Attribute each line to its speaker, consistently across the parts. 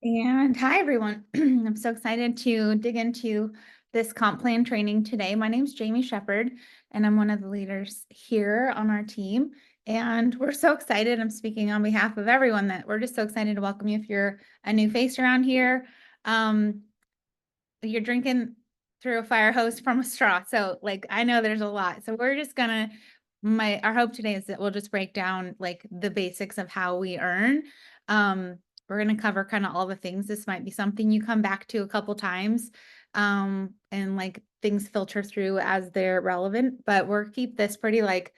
Speaker 1: And hi, everyone. I'm so excited to dig into this comp plan training today. My name is Jamie Sheppard, and I'm one of the leaders here on our team. And we're so excited. I'm speaking on behalf of everyone that we're just so excited to welcome you. If you're a new face around here, you're drinking through a fire hose from a straw. So I know there's a lot. So we're just gonna, our hope today is that we'll just break down like the basics of how we earn. We're gonna cover kind of all the things. This might be something you come back to a couple times, and like things filter through as they're relevant, but we'll keep this pretty like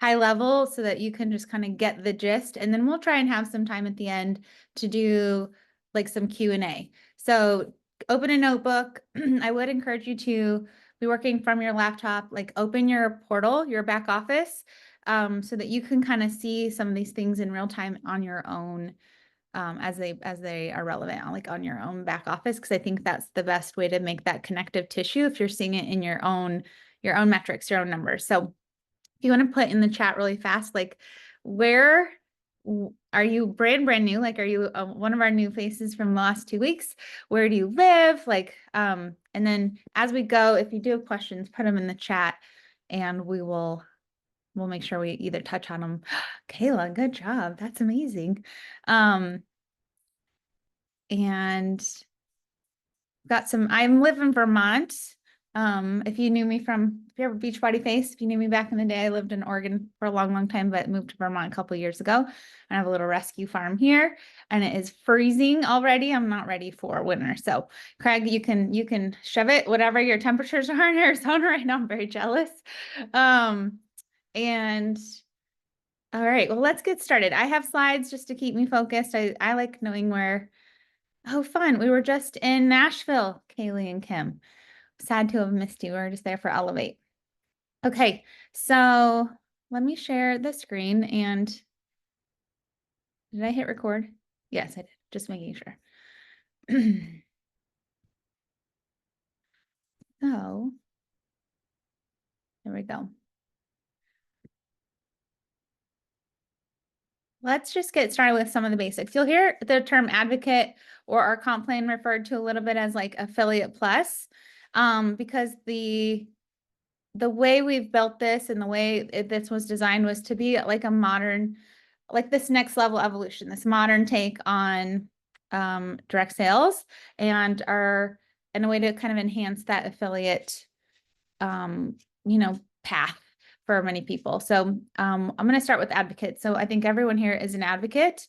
Speaker 1: high level so that you can just kind of get the gist. And then we'll try and have some time at the end to do like some Q&A. So open a notebook. I would encourage you to be working from your laptop, like open your portal, your back office, so that you can kind of see some of these things in real time on your own, as they are relevant, like on your own back office, because I think that's the best way to make that connective tissue if you're seeing it in your own metrics, your own numbers. So if you want to put in the chat really fast, like where are you brand new? Like, are you one of our new faces from the last 2 weeks? Where do you live? Like, and then as we go, if you do have questions, put them in the chat and we'll make sure we either touch on them. Kayla, good job. That's amazing. And I live in Vermont. If you knew me if you have a Beachbody face, if you knew me back in the day, I lived in Oregon for a long time, but moved to Vermont a couple years ago. And I have a little rescue farm here, and it is freezing already. I'm not ready for winter. So Craig, you can shove it, whatever your temperatures are in Arizona right now. I'm very jealous. And all right, well, let's get started. I have slides just to keep me focused. I like knowing where. Oh, fun. We were just in Nashville, Kaylee and Kim. Sad to have missed you. We were just there for Elevate. Okay, so let me share the screen. And did I hit record? Yes, I did. Just making sure. So there we go. Let's just get started with some of the basics. You'll hear the term advocate or our comp plan referred to a little bit as like affiliate plus, because the way we've built this and the way this was designed was to be like a modern, like this next level evolution, this modern take on direct sales, and a way to kind of enhance that affiliate, path for many people. So I'm going to start with advocates. So I think everyone here is an advocate,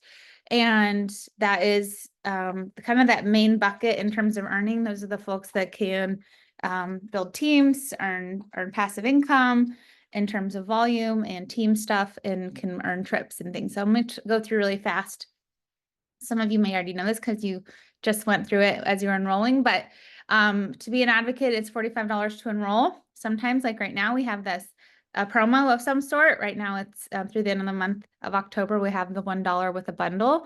Speaker 1: and that is kind of that main bucket in terms of earning. Those are the folks that can build teams, earn passive income in terms of volume and team stuff, and can earn trips and things. So I'm going to go through really fast. Some of you may already know this because you just went through it as you were enrolling, but to be an advocate, it's $45 to enroll. Sometimes, like right now, we have this promo of some sort. Right now, it's through the end of the month of October, we have the $1 with a bundle.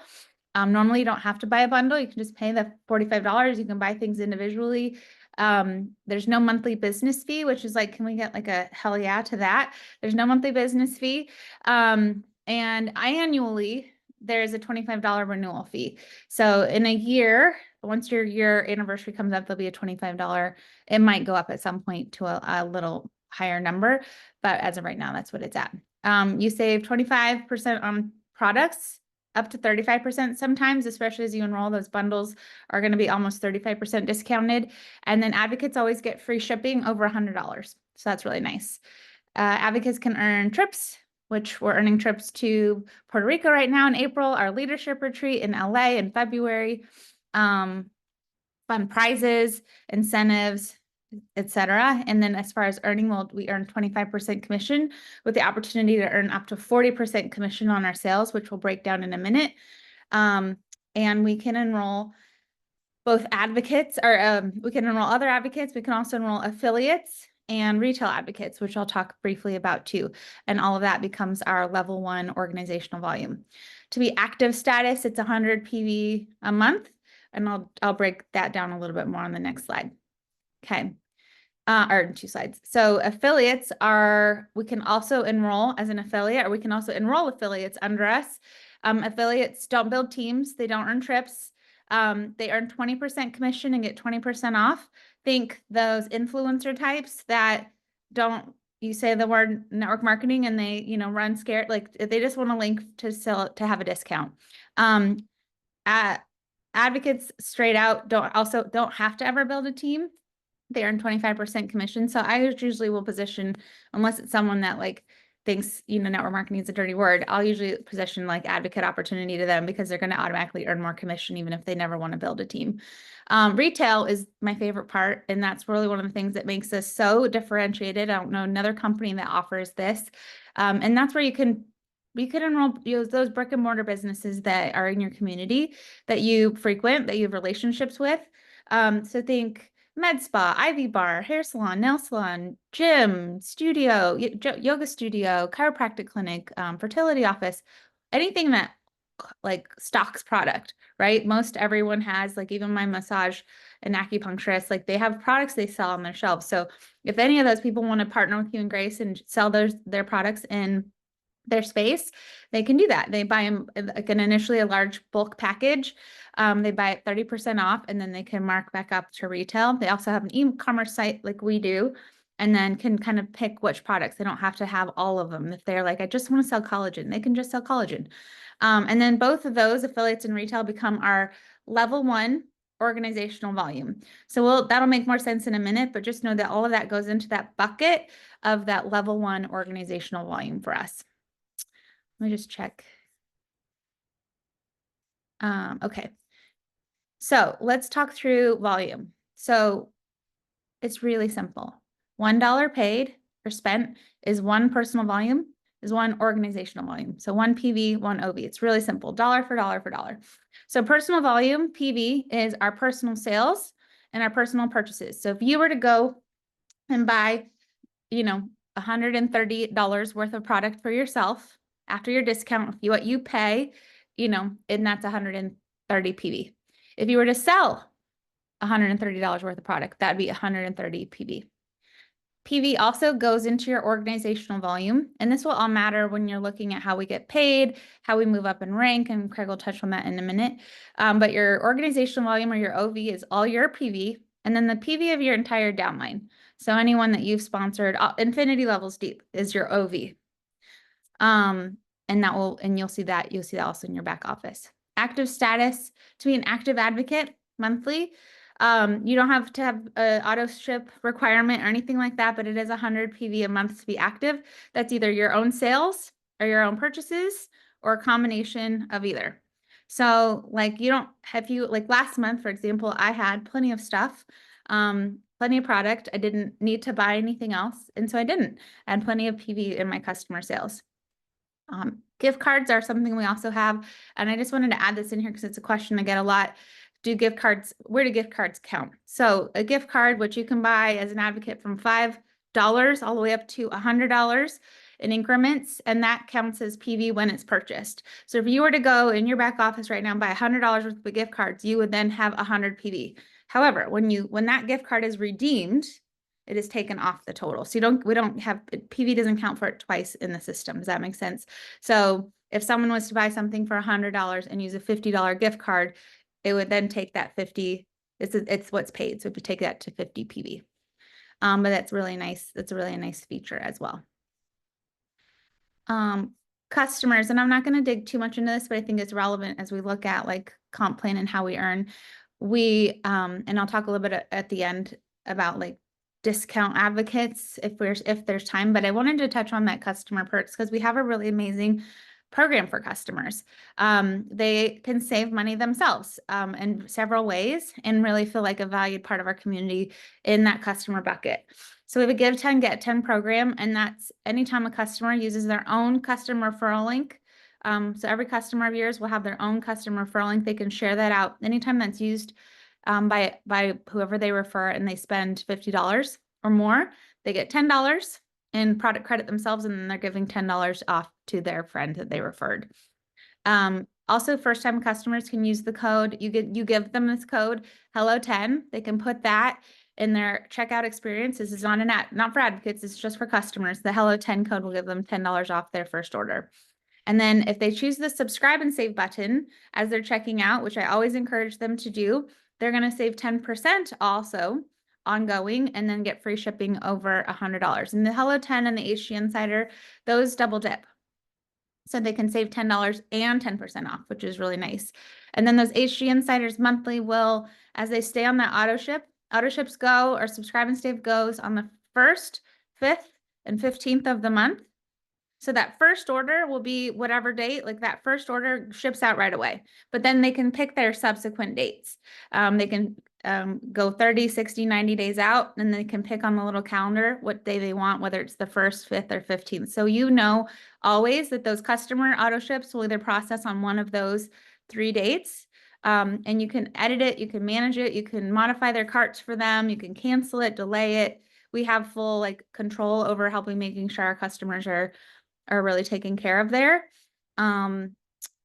Speaker 1: Normally, you don't have to buy a bundle. You can just pay the $45. You can buy things individually. There's no monthly business fee, which is like, can we get like a hell yeah to that? There's no monthly business fee. And annually, there's a $25 renewal fee. So in a year, once your year anniversary comes up, there'll be a $25. It might go up at some point to a little higher number, but as of right now, that's what it's at. You save 25% on products, up to 35% sometimes, especially as you enroll. Those bundles are going to be almost 35% discounted. And then advocates always get free shipping over $100. So that's really nice. Advocates can earn trips, which we're earning trips to Puerto Rico right now in April, our leadership retreat in LA in February, fun prizes, incentives, etc. And then as far as earning, we earn 25% commission with the opportunity to earn up to 40% commission on our sales, which we'll break down in a minute. And we can enroll both advocates, or we can enroll other advocates. We can also enroll affiliates and retail advocates, which I'll talk briefly about too. And all of that becomes our level 1 organizational volume. To be active status, it's 100 PV a month. And I'll break that down a little bit more on the next slide. Okay. Or 2 slides. So affiliates we can also enroll as an affiliate, or we can also enroll affiliates under us. Affiliates don't build teams. They don't earn trips. They earn 20% commission and get 20% off. Think those influencer types that don't, you say the word network marketing and they, run scared, like they just want a link to sell to have a discount. Advocates straight out don't have to ever build a team. They earn 25% commission. So I usually will position, unless it's someone that like thinks, network marketing is a dirty word, I'll usually position like advocate opportunity to them because they're going to automatically earn more commission, even if they never want to build a team. Retail is my favorite part. And that's really one of the things that makes us so differentiated. I don't know another company that offers this. And that's where you could enroll those brick and mortar businesses that are in your community that you frequent, that you have relationships with. So think med spa, Ivy bar, hair salon, nail salon, gym, studio, yoga studio, chiropractic clinic, fertility office, anything that like stocks product, right? Most everyone has, like even my massage and acupuncturist, like they have products they sell on their shelves. So if any of those people want to partner with you and Grace and sell their products in their space, they can do that. They buy them like initially a large bulk package. They buy it 30% off and then they can mark back up to retail. They also have an e-commerce site like we do, and then can kind of pick which products. They don't have to have all of them. If they're like, I just want to sell collagen, they can just sell collagen. And then both of those affiliates in retail become our level 1 organizational volume. So that'll make more sense in a minute, but just know that all of that goes into that bucket of that level 1 organizational volume for us. Let me just check. Okay. So let's talk through volume. So it's really simple. $1 paid or spent is 1 personal volume, is 1 organizational volume. So 1 PV, 1 OV. It's really simple. Dollar for dollar for dollar. So personal volume, PV, is our personal sales and our personal purchases. So if you were to go and buy, $130 worth of product for yourself, after your discount, what you pay, and that's 130 PV. If you were to sell $130 worth of product, that'd be 130 PV. PV also goes into your organizational volume, and this will all matter when you're looking at how we get paid, how we move up in rank, and Craig will touch on that in a minute. But your organizational volume or your OV is all your PV, and then the PV of your entire downline. So anyone that you've sponsored, infinity levels deep is your OV. And you'll see that also in your back office. Active status, to be an active advocate monthly, you don't have to have an auto ship requirement or anything like that, but it is 100 PV a month to be active. That's either your own sales or your own purchases or a combination of either. So like last month, for example, I had plenty of stuff, plenty of product. I didn't need to buy anything else. And so I didn't. I had plenty of PV in my customer sales. Gift cards are something we also have. And I just wanted to add this in here because it's a question I get a lot. Where do gift cards count? So a gift card, which you can buy as an advocate from $5 all the way up to $100 in increments, and that counts as PV when it's purchased. So if you were to go in your back office right now and buy $100 worth of gift cards, you would then have 100 PV. However, when that gift card is redeemed, it is taken off the total. So PV doesn't count for it twice in the system. Does that make sense? So if someone was to buy something for $100 and use a $50 gift card, it would then take that 50, it's what's paid. So if you take that to 50 PV. But that's really nice. That's a really nice feature as well. Customers, and I'm not going to dig too much into this, but I think it's relevant as we look at like comp plan and how we earn. And I'll talk a little bit at the end about like discount advocates if there's time, but I wanted to touch on that customer perks because we have a really amazing program for customers. They can save money themselves in several ways and really feel like a valued part of our community in that customer bucket. So we have a Give 10, Get 10 program, and that's anytime a customer uses their own customer referral link. So every customer of yours will have their own customer referral link. They can share that out anytime that's used by whoever they refer, and they spend $50 or more, they get $10 in product credit themselves, and then they're giving $10 off to their friend that they referred. Also, first-time customers can use the code. You give them this code, HELLO10. They can put that in their checkout experience. This is not for advocates. It's just for customers. The HELLO10 code will give them $10 off their first order. And then if they choose the subscribe and save button as they're checking out, which I always encourage them to do, they're going to save 10% also ongoing and then get free shipping over $100. And the Hello 10 and the HG Insider, those double dip. So they can save $10 and 10% off, which is really nice. And then those HG Insiders monthly will, as they stay on that auto ships go, or subscribe and save goes on the 1st, 5th, and 15th of the month. So that first order will be whatever date, like that first order ships out right away, but then they can pick their subsequent dates. They can go 30, 60, 90 days out, and they can pick on the little calendar what day they want, whether it's the 1st, 5th, or 15th. So you know always that those customer auto ships will either process on one of those 3 dates. And you can edit it, you can manage it, you can modify their carts for them, you can cancel it, delay it. We have full control over helping making sure our customers are really taken care of there. And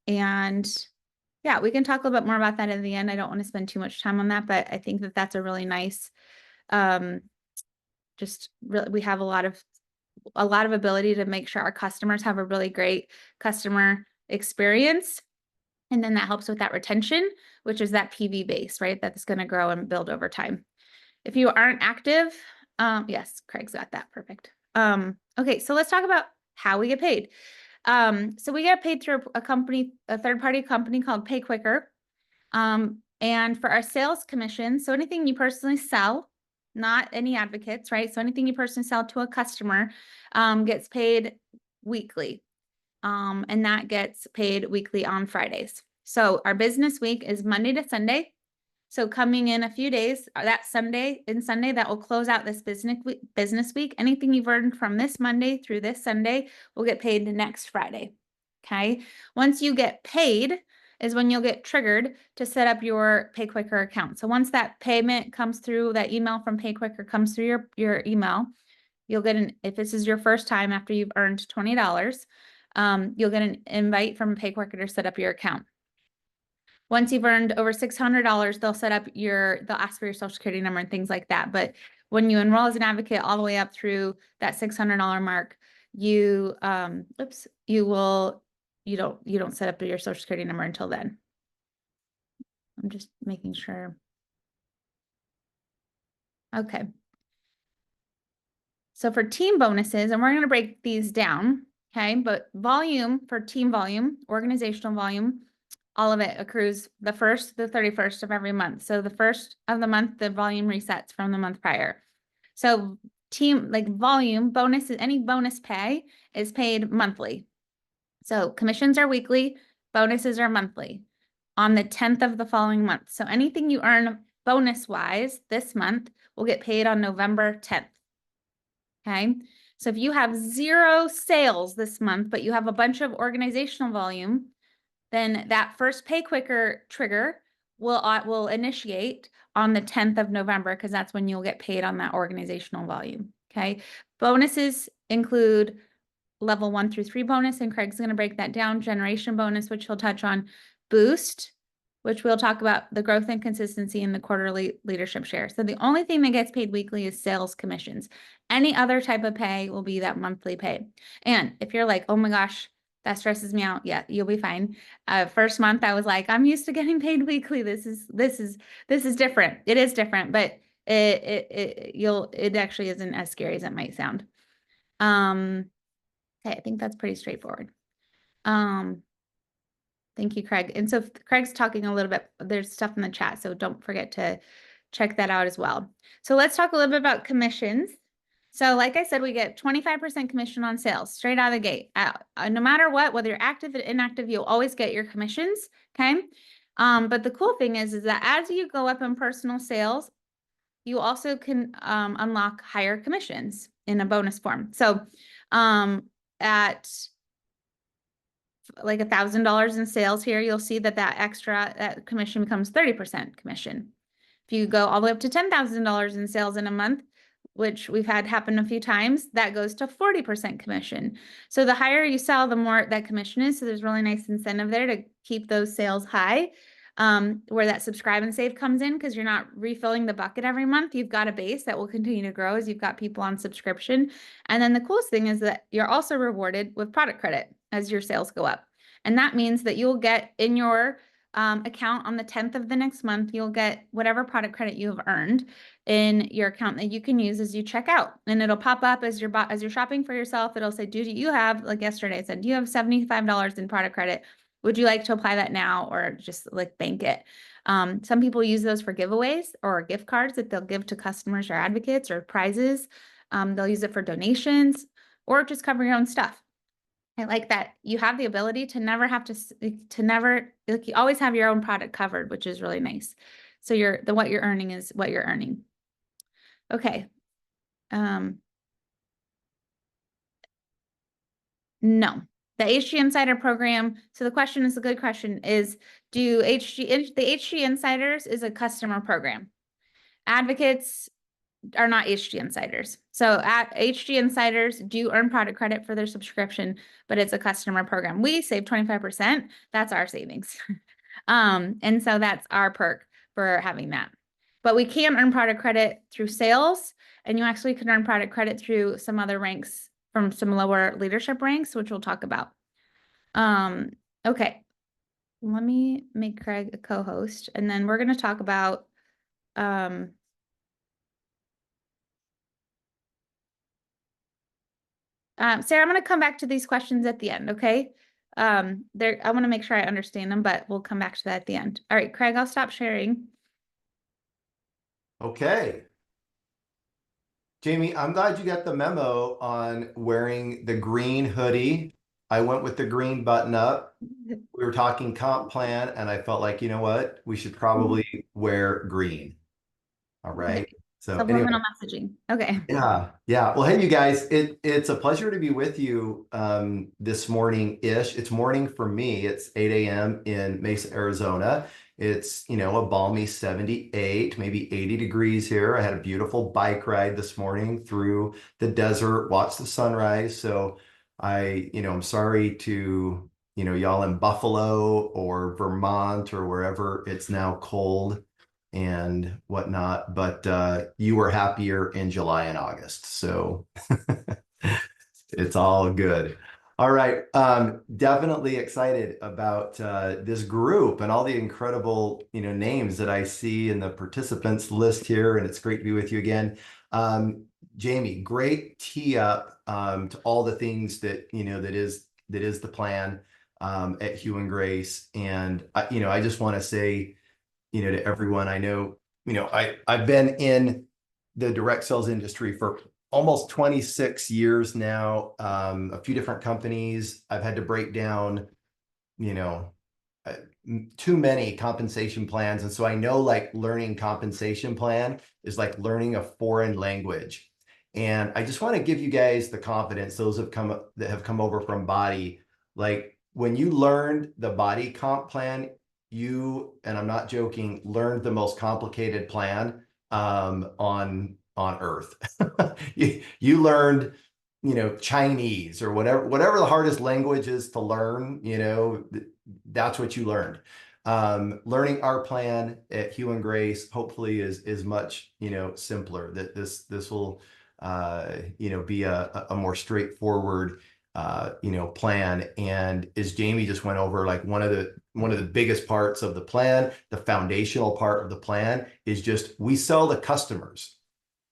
Speaker 1: yeah, we can talk a little bit more about that in the end. I don't want to spend too much time on that, but I think that that's a really nice, we have a lot of ability to make sure our customers have a really great customer experience. And then that helps with that retention, which is that PV base, right? That's going to grow and build over time. If you aren't active, yes, Craig's got that. Perfect. Okay, so let's talk about how we get paid. So we get paid through a third-party company called Pay Quicker. And for our sales commission, so anything you personally sell, not any advocates, right? So anything you personally sell to a customer gets paid weekly. And that gets paid weekly on Fridays. So our business week is Monday to Sunday. So coming in a few days, that Sunday, that will close out this business week. Anything you've earned from this Monday through this Sunday will get paid next Friday. Okay. Once you get paid is when you'll get triggered to set up your Pay Quicker account. So once that payment comes through, that email from Pay Quicker comes through your email, you'll get if this is your first time after you've earned $20, you'll get an invite from Pay Quicker to set up your account. Once you've earned over $600, they'll ask for your social security number and things like that. But when you enroll as an advocate all the way up through that $600 mark, you don't set up your social security number until then. I'm just making sure. Okay. So for team bonuses, and we're going to break these down, okay? But for team volume, organizational volume, all of it accrues the 1st to the 31st of every month. So the 1st of the month, the volume resets from the month prior. So team volume bonuses, any bonus pay is paid monthly. So commissions are weekly, bonuses are monthly on the 10th of the following month. So anything you earn bonus wise this month will get paid on November 10th. Okay. So if you have 0 sales this month, but you have a bunch of organizational volume, then that first Pay Quicker trigger will initiate on the 10th of November, because that's when you'll get paid on that organizational volume. Okay. Bonuses include level 1 through 3 bonus, and Craig's going to break that down. Generation bonus, which he'll touch on. Boost, which we'll talk about the growth and consistency in the quarterly leadership share. So the only thing that gets paid weekly is sales commissions. Any other type of pay will be that monthly pay. And if you're like, oh my gosh, that stresses me out, yeah, you'll be fine. First month, I was like, I'm used to getting paid weekly. This is different. It is different, but it actually isn't as scary as it might sound. Okay, I think that's pretty straightforward. Thank you, Craig. And so Craig's talking a little bit, there's stuff in the chat, so don't forget to check that out as well. So let's talk a little bit about commissions. So like I said, we get 25% commission on sales straight out of the gate. No matter what, whether you're active or inactive, you'll always get your commissions, okay? But the cool thing is that as you go up in personal sales, you also can unlock higher commissions in a bonus form. So at like $1,000 in sales here, you'll see that commission becomes 30% commission. If you go all the way up to $10,000 in sales in a month, which we've had happen a few times, that goes to 40% commission. So the higher you sell, the more that commission is. So there's really nice incentive there to keep those sales high, where that subscribe and save comes in, because you're not refilling the bucket every month. You've got a base that will continue to grow as you've got people on subscription. And then the coolest thing is that you're also rewarded with product credit. as your sales go up. And that means that you'll get in your account on the 10th of the next month, you'll get whatever product credit you have earned in your account that you can use as you check out. And it'll pop up as you're shopping for yourself. It'll say, do you have, like yesterday it said, do you have $75 in product credit? Would you like to apply that now or just like bank it? Some people use those for giveaways or gift cards that they'll give to customers or advocates or prizes. They'll use it for donations or just cover your own stuff. I like that you have the ability to never have to never, like you always have your own product covered, which is really nice. So what you're earning is what you're earning. Okay. No, the HG Insider program. So the question is a good question is, the HG Insiders is a customer program. Advocates are not HG Insiders. So HG Insiders do earn product credit for their subscription, but it's a customer program. We save 25%. That's our savings. And so that's our perk for having that. But we can earn product credit through sales, and you actually can earn product credit through some other ranks from some lower leadership ranks, which we'll talk about. Okay. Let me make Craig a co-host, and then we're going to talk about Sarah, I'm going to come back to these questions at the end, okay? I want to make sure I understand them, but we'll come back to that at the end. All right, Craig, I'll stop sharing.
Speaker 2: Okay. Jamie, I'm glad you got the memo on wearing the green hoodie. I went with the green button up. We were talking comp plan, and I felt like, you know what? We should probably wear green. All right.
Speaker 1: Okay.
Speaker 2: So
Speaker 1: Subliminal
Speaker 2: anyway.
Speaker 1: messaging. Okay.
Speaker 2: Yeah. Well, hey, you guys, it's a pleasure to be with you this morning-ish. It's morning for me. It's 8 a.m. in Mesa, Arizona. It's, a balmy 78, maybe 80 degrees here. I had a beautiful bike ride this morning through the desert, watched the sunrise. So I'm sorry to, y'all in Buffalo or Vermont or wherever it's now cold and whatnot, but you were happier in July and August, so it's all good. All right, definitely excited about this group and all the incredible names that I see in the participants list here, and it's great to be with you again. Jamie, great tee up to all the things that that is the plan at Hugh and Grace, and I just want to say to everyone, I know, I've been in the direct sales industry for almost 26 years now, a few different companies. I've had to break down, too many compensation plans. And so I know like learning compensation plan is like learning a foreign language. And I just want to give you guys the confidence, those that have come over from Body, like when you learned the Body comp plan, and I'm not joking, learned the most complicated plan on earth. you learned, Chinese or whatever the hardest language is to learn, that's what you learned. Learning our plan at Hugh and Grace hopefully is much, simpler. That this will be a more straightforward plan. And as Jamie just went over, like one of the biggest parts of the plan, the foundational part of the plan is just we sell to customers.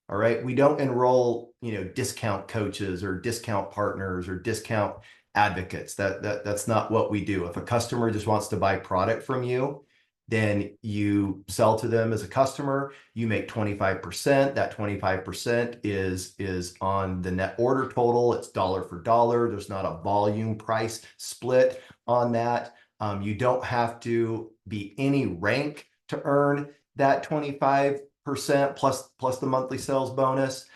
Speaker 2: All right. We don't enroll, discount coaches or discount partners or discount advocates. That's not what we do. If a customer just wants to buy product from you, then you sell to them as a customer, you make 25%. That 25% is on the net order total. It's dollar for dollar. There's not a volume price split on that. You don't have to be any rank to earn that 25% plus the monthly sales bonus.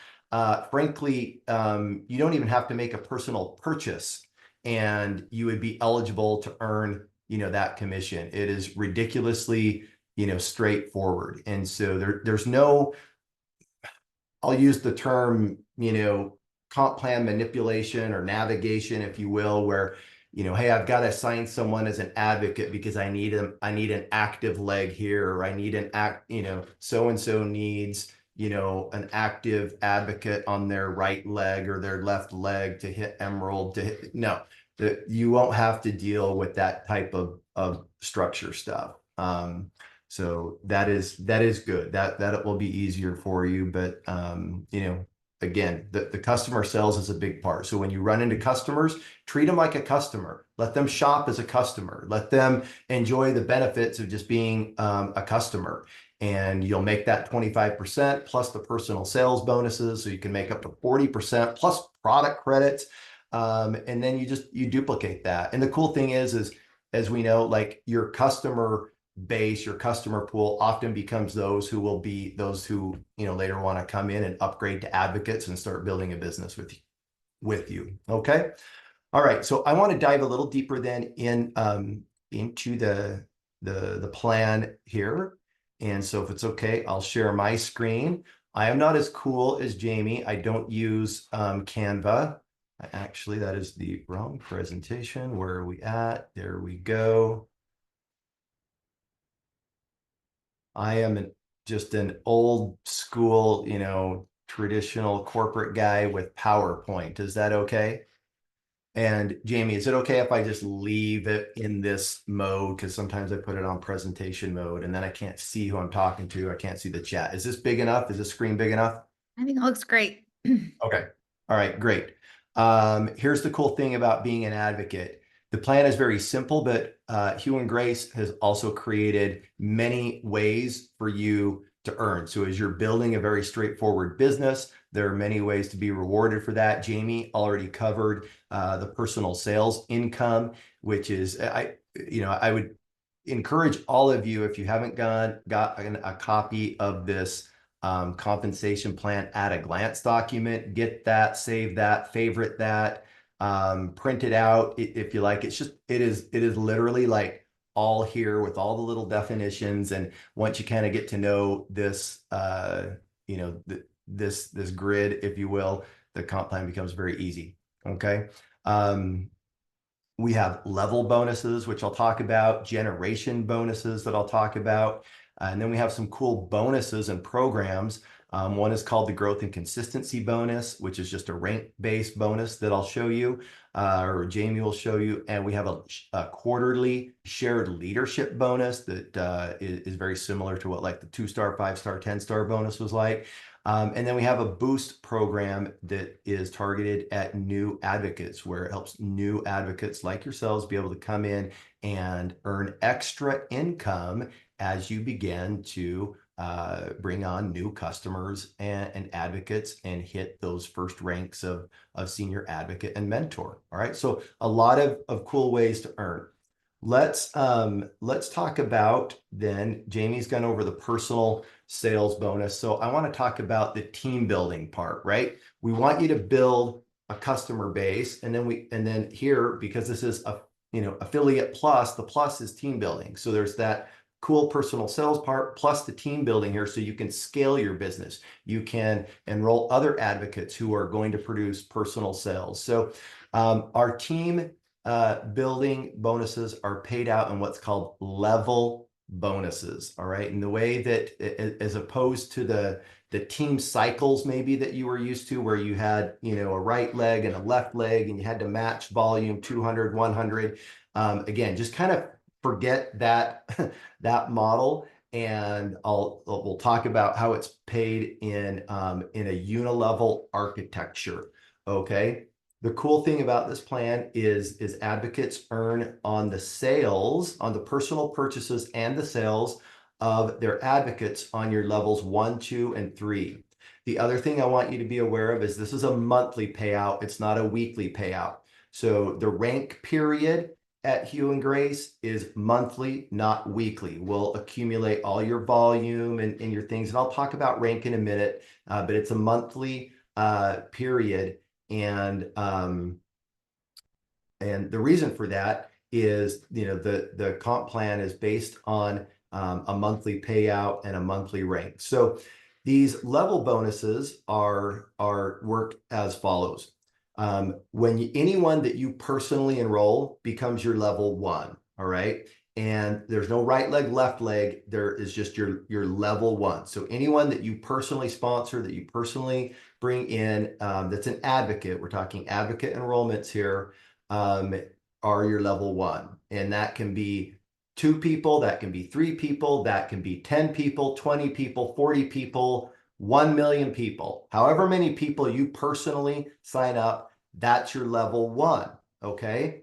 Speaker 2: Frankly, you don't even have to make a personal purchase and you would be eligible to earn that commission. It is ridiculously, straightforward. And so there's no, I'll use the term, comp plan manipulation or navigation, if you will, where, hey, I've got to assign someone as an advocate because I need an active leg here, or I need so-and-so needs, an active advocate on their right leg or their left leg to hit emerald no. that you won't have to deal with that type of structure stuff. So that is good. That will be easier for you. But you know, again, the customer sales is a big part. So when you run into customers, treat them like a customer. Let them shop as a customer. Let them enjoy the benefits of just being a customer. And you'll make that 25% plus the personal sales bonuses. So you can make up to 40% plus product credits. And then you duplicate that. And the cool thing is as we know, like your customer base, your customer pool often becomes those who will be those who, you know, later want to come in and upgrade to advocates and start building a business with you. Okay. All right. So I want to dive a little deeper then into the plan here. And so if it's okay, I'll share my screen. I am not as cool as Jamie. I don't use Canva. Actually, that is the wrong presentation. Where are we at? There we go. I am just an old school, you know, traditional corporate guy with PowerPoint. Is that okay? And Jamie, is it okay if I just leave it in this mode? Because sometimes I put it on presentation mode and then I can't see who I'm talking to. I can't see the chat. Is this big enough? Is this screen big enough?
Speaker 1: I think it looks great.
Speaker 2: Okay. All right, great. Here's the cool thing about being an advocate. The plan is very simple, but Hugh and Grace has also created many ways for you to earn. So as you're building a very straightforward business, there are many ways to be rewarded for that. Jamie already covered the personal sales income, which is, I would encourage all of you, if you haven't gotten a copy of this compensation plan at a glance document, get that, save that, favorite that, print it out if you like. It is literally like all here with all the little definitions. And once you kind of get to know this, this grid, if you will, the comp plan becomes very easy. Okay. We have level bonuses, which I'll talk about, generation bonuses that I'll talk about. And then we have some cool bonuses and programs. One is called the growth and consistency bonus, which is just a rank-based bonus that I'll show you, or Jamie will show you. And we have a quarterly shared leadership bonus that is very similar to what like the 2-star, 5-star, 10-star bonus was like. And then we have a boost program that is targeted at new advocates, where it helps new advocates like yourselves be able to come in and earn extra income as you begin to bring on new customers and advocates and hit those first ranks of senior advocate and mentor. All right. So a lot of cool ways to earn. Let's talk about then, Jamie's gone over the personal sales bonus. So I want to talk about the team building part, right? We want you to build a customer base, and then here, because this is affiliate plus, the plus is team building. So there's that cool personal sales part plus the team building here, so you can scale your business. You can enroll other advocates who are going to produce personal sales. So our team building bonuses are paid out in what's called level bonuses. All right. And the way that, as opposed to the team cycles maybe that you were used to, where you had, a right leg and a left leg and you had to match volume 200, 100. Again, just kind of forget that model. And we'll talk about how it's paid in a unilevel architecture. Okay. The cool thing about this plan is advocates earn on the sales, on the personal purchases and the sales of their advocates on your levels 1, 2, and 3. The other thing I want you to be aware of is this is a monthly payout. It's not a weekly payout. So the rank period at Hugh and Grace is monthly, not weekly. We'll accumulate all your volume and your things. And I'll talk about rank in a minute, but it's a monthly period. And the reason for that is, the comp plan is based on a monthly payout and a monthly rank. So these level bonuses are work as follows. Anyone that you personally enroll becomes your level 1. All right. And there's no right leg, left leg. There is just your level 1. So anyone that you personally sponsor, that you personally bring in, that's an advocate, we're talking advocate enrollments here, are your level 1. And that can be 2 people, that can be 3 people, that can be 10 people, 20 people, 40 people, 1 million people. However many people you personally sign up, that's your level 1, okay?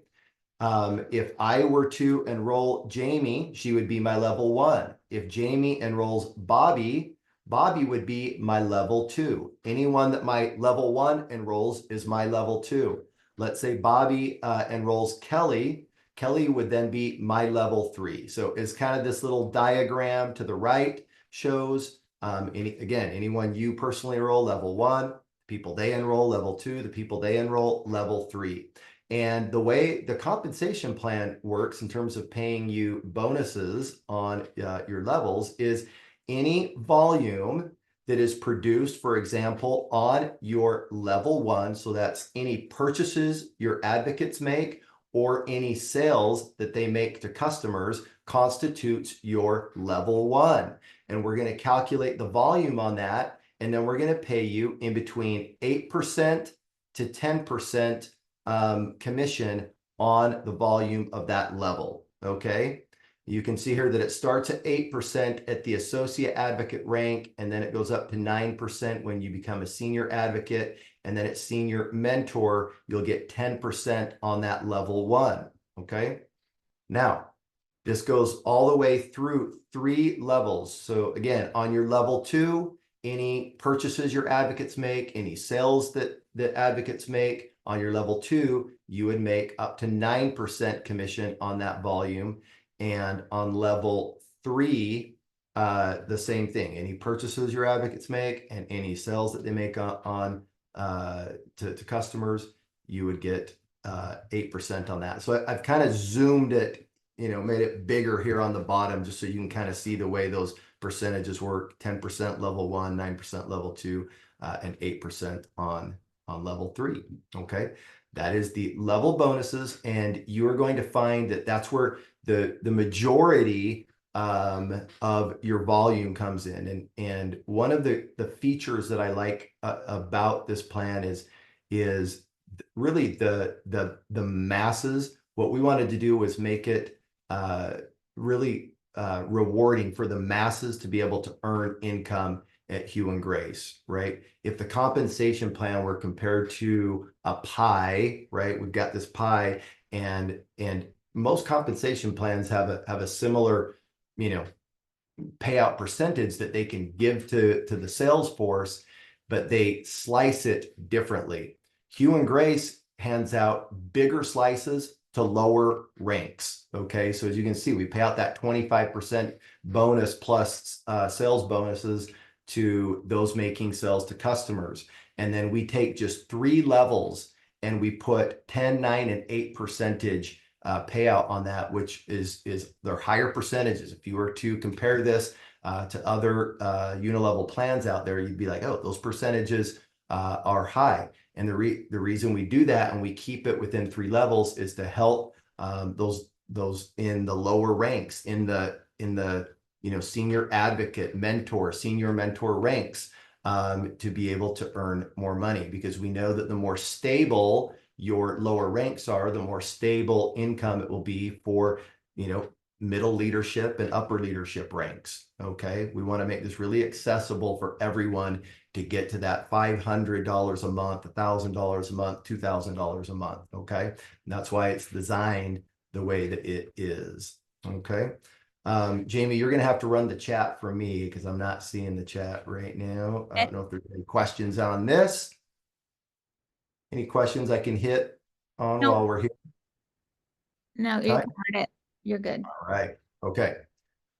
Speaker 2: If I were to enroll Jamie, she would be my level 1. If Jamie enrolls Bobby, Bobby would be my level 2. Anyone that my level 1 enrolls is my level 2. Let's say Bobby enrolls Kelly. Kelly would then be my level 3. So it's kind of this little diagram to the right shows, again, anyone you personally enroll, level 1, people they enroll, level 2, the people they enroll, level 3. And the way the compensation plan works in terms of paying you bonuses on your levels is any volume that is produced, for example, on your level 1. So that's any purchases your advocates make or any sales that they make to customers constitutes your level 1. And we're going to calculate the volume on that. And then we're going to pay you in between 8% to 10% commission on the volume of that level. Okay. You can see here that it starts at 8% at the associate advocate rank, and then it goes up to 9% when you become a senior advocate. And then at senior mentor, you'll get 10% on that level 1. Okay. Now, this goes all the way through 3 levels. So again, on your level 2, any purchases your advocates make, any sales that advocates make, on your level 2, you would make up to 9% commission on that volume. And on level 3, the same thing. Any purchases your advocates make and any sales that they make to customers, you would get 8% on that. So I've kind of zoomed it, made it bigger here on the bottom, just so you can kind of see the way those percentages work. 10% level 1, 9% level 2, and 8% on level 3. Okay, that is the level bonuses, and you are going to find that that's where the majority of your volume comes in. And one of the features that I like about this plan is really the masses. What we wanted to do was make it really rewarding for the masses to be able to earn income at Hugh and Grace, right? If the compensation plan were compared to a pie, right? We've got this pie, and most compensation plans have a similar, payout percentage that they can give to the sales force, but they slice it differently. Hugh and Grace hands out bigger slices to lower ranks. Okay, so as you can see, we pay out that 25% bonus plus sales bonuses to those making sales to customers. And then we take just 3 levels and we put 10, 9, and 8 percentage payout on that, which is their higher percentages. If you were to compare this to other unilevel plans out there, you'd be like, oh, those percentages are high. And the reason we do that and we keep it within 3 levels is to help those in the lower ranks, in the senior advocate, mentor, senior mentor ranks, to be able to earn more money, because we know that the more stable your lower ranks are, the more stable income it will be for, middle leadership and upper leadership ranks. Okay, we want to make this really accessible for everyone to get to that $500 a month, $1,000 a month, $2,000 a month. Okay, and that's why it's designed the way that it is. Okay. Jamie, you're going to have to run the chat for me because I'm not seeing the chat right now. I don't know if there's any questions on this. Any questions I can hit on while we're here?
Speaker 1: No, you covered it. You're good.
Speaker 2: All right. Okay.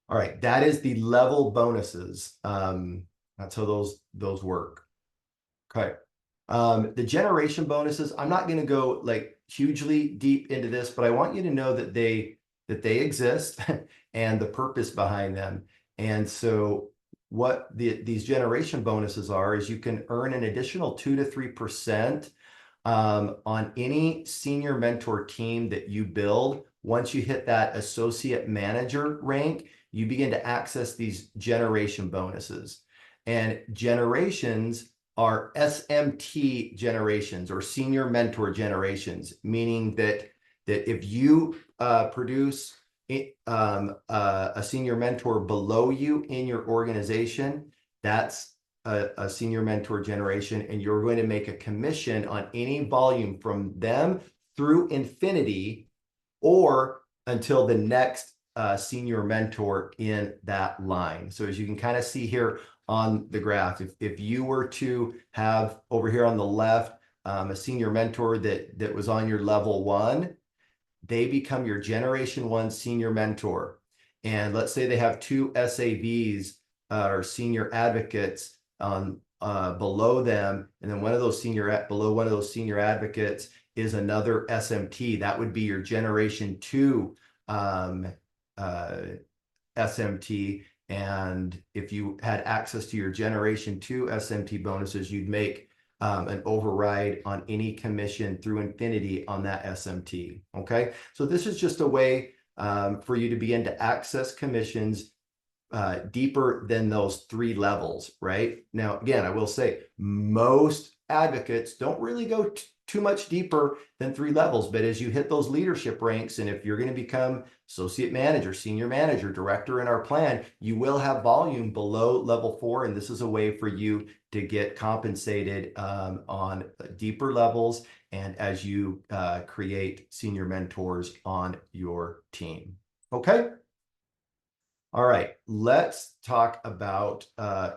Speaker 2: All right. That is the level bonuses. That's how those work. Okay. The generation bonuses, I'm not going to go like hugely deep into this, but I want you to know that they exist and the purpose behind them. And so what these generation bonuses are is you can earn an additional 2 to 3% on any senior mentor team that you build. Once you hit that associate manager rank, you begin to access these generation bonuses. And generations are SMT generations or senior mentor generations, meaning that if you produce a senior mentor below you in your organization, that's a senior mentor generation, and you're going to make a commission on any volume from them through infinity or until the next senior mentor in that line. So as you can kind of see here on the graph, if you were to have over here on the left a senior mentor that was on your level 1, they become your generation 1 senior mentor. And let's say they have 2 SAVs or senior advocates on below them, and then below one of those senior advocates is another SMT. That would be your generation 2 SMT. And if you had access to your generation 2 SMT bonuses, you'd make an override on any commission through infinity on that SMT. Okay, so this is just a way for you to begin to access commissions deeper than those 3 levels, right? Now, again, I will say most advocates don't really go too much deeper than 3 levels, but as you hit those leadership ranks, and if you're going to become associate manager, senior manager, director in our plan, you will have volume below level 4, and this is a way for you to get compensated on deeper levels and as you create senior mentors on your team. Okay. All right, let's talk about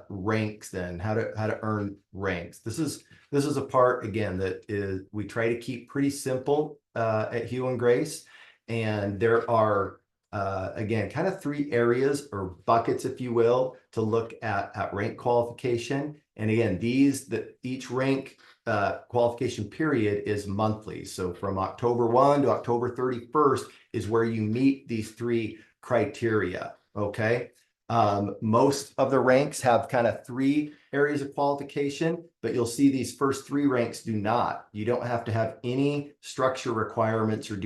Speaker 2: ranks then, how to earn ranks. This is a part, again, that is we try to keep pretty simple at Hugh and Grace. And there are, again, kind of 3 areas or buckets, if you will, to look at rank qualification. And again, each rank qualification period is monthly. So from October 1 to October 31st is where you meet these 3 criteria. Okay. Most of the ranks have kind of 3 areas of qualification, but you'll see these first 3 ranks do not. You don't have to have any structure requirements or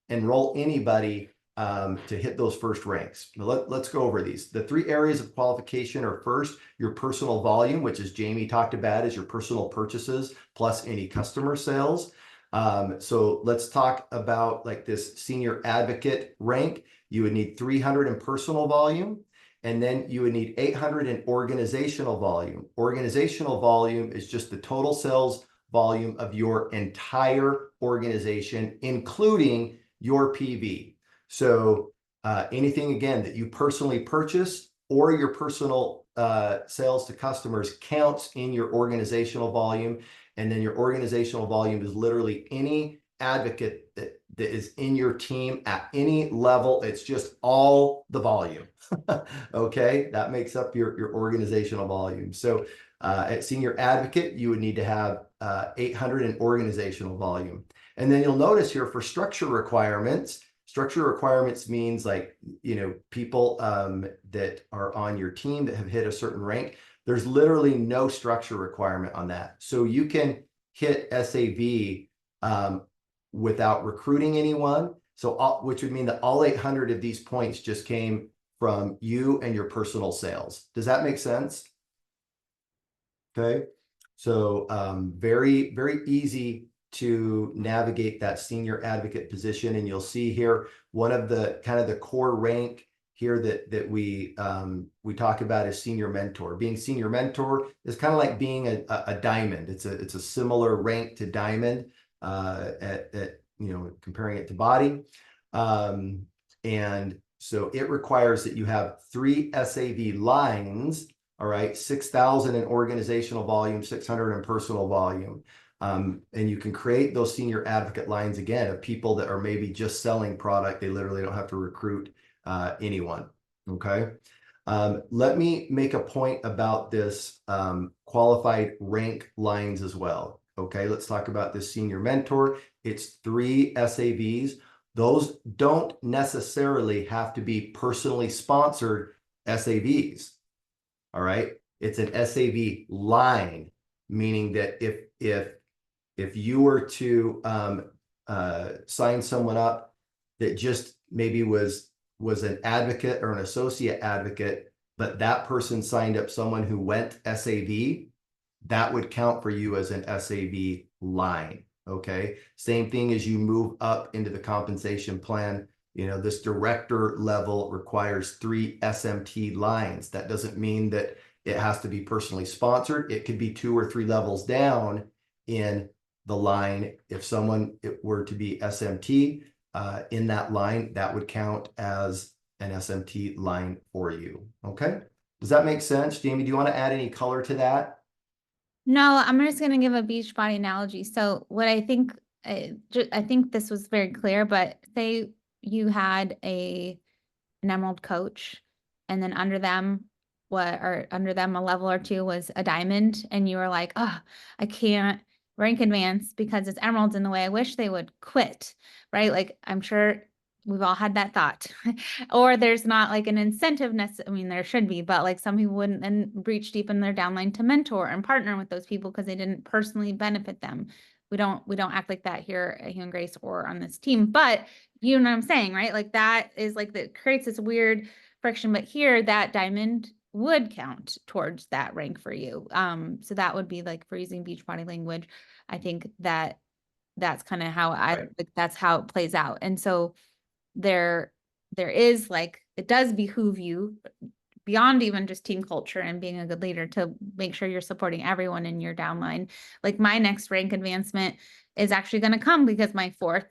Speaker 2: enroll anybody to hit those first ranks. Let's go over these. The 3 areas of qualification are first, your personal volume, which as Jamie talked about is your personal purchases plus any customer sales. So let's talk about like this senior advocate rank. You would need 300 in personal volume, and then you would need 800 in organizational volume. Organizational volume is just the total sales volume of your entire organization, including your PV. So anything, again, that you personally purchase or your personal sales to customers counts in your organizational volume. And then your organizational volume is literally any advocate that is in your team at any level. It's just all the volume. Okay, that makes up your organizational volume. So at senior advocate, you would need to have 800 in organizational volume. And then you'll notice here for structure requirements means like, people that are on your team that have hit a certain rank. There's literally no structure requirement on that. So you can hit SAV without recruiting anyone. So which would mean that all 800 of these points just came from you and your personal sales. Does that make sense? Okay. So very, very easy to navigate that senior advocate position. And you'll see here, one of the kind of the core rank here that we talk about is senior mentor. Being senior mentor is kind of like being a diamond. It's a similar rank to diamond comparing it to body. And so it requires that you have 3 SAV lines, all right, 6,000 in organizational volume, 600 in personal volume. And you can create those senior advocate lines again of people that are maybe just selling product. They literally don't have to recruit anyone. Okay. Let me make a point about this qualified rank lines as well. Okay, let's talk about this senior mentor. It's 3 SAVs. Those don't necessarily have to be personally sponsored SAVs. All right, it's an SAV line, meaning that if you were to sign someone up that just maybe was an advocate or an associate advocate, but that person signed up someone who went SAV, that would count for you as an SAV line. Okay. Same thing as you move up into the compensation plan. You know, this director level requires 3 SMT lines. That doesn't mean that it has to be personally sponsored. It could be 2 or 3 levels down in the line. If someone were to be SMT in that line, that would count as an SMT line for you. Okay. Does that make sense? Jamie, do you want to add any color to that?
Speaker 1: No, I'm just going to give a beach body analogy. So what I think, I think this was very clear, but say you had an emerald coach, and then under them, a level or two was a diamond, and you were like, oh, I can't rank advance because it's emeralds in the way I wish they would quit, right? Like I'm sure we've all had that thought. Or there's not like an incentive I mean, there should be, but like some people wouldn't then reach deep in their downline to mentor and partner with those people because they didn't personally benefit them. We don't act like that here at Hugh and Grace or on this team, but you know what I'm saying, right? Like that is like that creates this weird friction, but here that diamond would count towards that rank for you. So that would be like for using Beachbody language. I think that's kind of how
Speaker 2: Right.
Speaker 1: like that's how it plays out. And so there is like it does behoove you beyond even just team culture and being a good leader to make sure you're supporting everyone in your downline. Like my next rank advancement is actually going to come because my fourth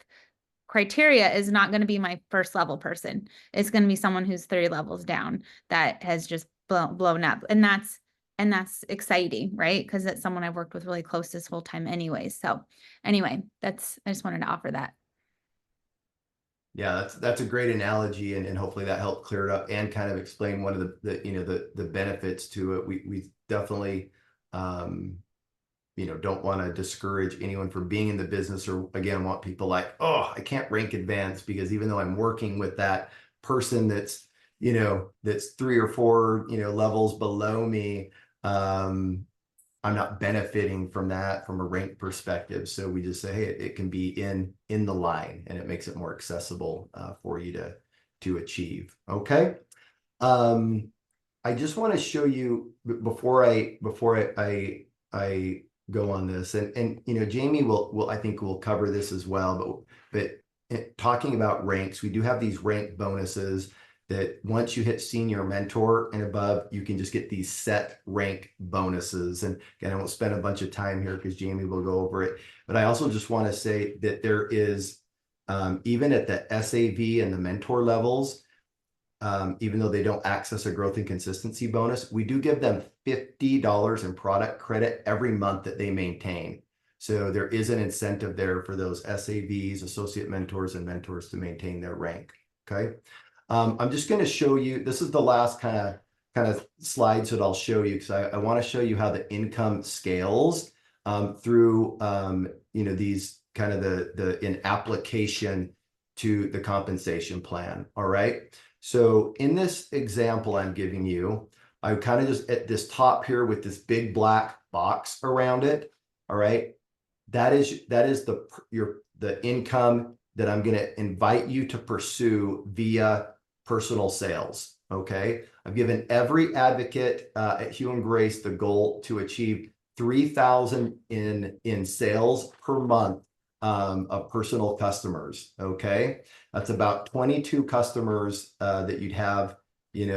Speaker 1: criteria is not going to be my first level person. It's going to be someone who's 30 levels down that has just blown up. And that's exciting, right? Because it's someone I've worked with really close this whole time anyways. So anyway, I just wanted to offer that.
Speaker 2: Yeah, that's a great analogy, and hopefully that helped clear it up and kind of explain one of the benefits to it. We definitely don't want to discourage anyone from being in the business, or again want people like, oh, I can't rank advance because even though I'm working with that person that's 3 or 4 levels below me, I'm not benefiting from that from a rank perspective. So we just say, hey, it can be in the line, and it makes it more accessible for you to achieve. Okay. I just want to show you before I go on this, and Jamie will I think will cover this as well, but talking about ranks, we do have these rank bonuses that once you hit senior mentor and above, you can just get these set rank bonuses. And again, I won't spend a bunch of time here because Jamie will go over it. But I also just want to say that there is, even at the SAV and the mentor levels, even though they don't access a growth and consistency bonus, we do give them $50 in product credit every month that they maintain. So there is an incentive there for those SAVs, associate mentors, and mentors to maintain their rank. Okay. I'm just going to show you, this is the last kind of slides that I'll show you, because I want to show you how the income scales through these kind of the in application to the compensation plan. All right. So in this example I'm giving you, I kind of just at this top here with this big black box around it. All right. That is the income that I'm going to invite you to pursue via personal sales. Okay. I've given every advocate at Hugh and Grace the goal to achieve 3,000 in sales per month of personal customers. Okay. That's about 22 customers that you'd have, in